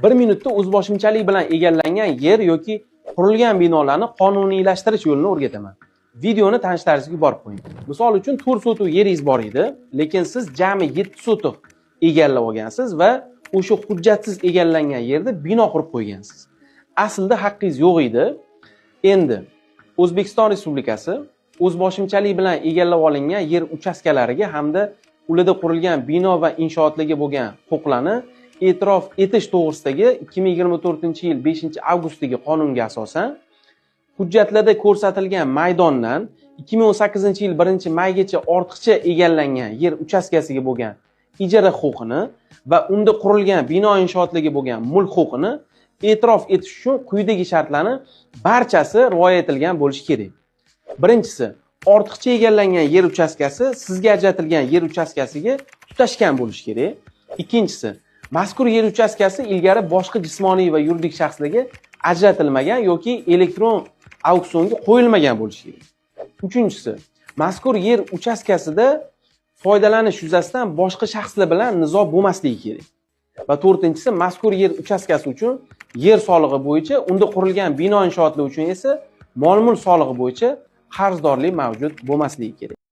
1 minutda o'zboshimchalik bilan egallangan yer yoki qurilgan binolarni qonuniylashtirish yo'lini o'rgataman. Videoni tanishlaringizga yuborib qo'ying. Misol uchun 4 sotix yeringiz bor edi, lekin siz jami 7 sotix egallab olgansiz va o'sha hujjatsiz egallangan yerda bino qurib qo'ygansiz. Aslida haqqingiz yo'q edi. Endi O'zbekiston Respublikasi o'zboshimchalik bilan egallab olingan yer uchastkalariga hamda ularda qurilgan bino va inshootlarga bo'lgan huquqlarni e'tirof etish to'g'risidagi 2024-yil 5-avgustdagi qonunga asosan hujjatlarda ko'rsatilgan maydondan 2018-yil 1-maygacha ortiqcha egallangan yer uchastkasiga bo'lgan ijara huquqini va unda qurilgan bino inshootlarga bo'lgan mulk huquqini e'tirof etish uchun quyidagi shartlarni barchasi rioya etilgan bo'lishi kerak. Birinchisi, ortiqcha egallangan yer uchastkasi sizga ajratilgan yer uchastkasiga tutashgan bo'lishi kerak. Ikkinchisi, mazkur yer uchastkasi ilgari boshqa jismoniy va yuridik shaxslarga ajratilmagan yoki elektron auksionga qo'yilmagan bo'lishi kerak. Uchinchisi, mazkur yer uchastkasida foydalanish yuzasidan boshqa shaxslar bilan nizo bo'lmasligi kerak. Va to'rtinchisi, mazkur yer uchastkasi uchun yer solig'i bo'yicha, unda qurilgan bino inshootlar uchun esa mol-mulk solig'i bo'yicha qarzdorlik mavjud bo'lmasligi kerak.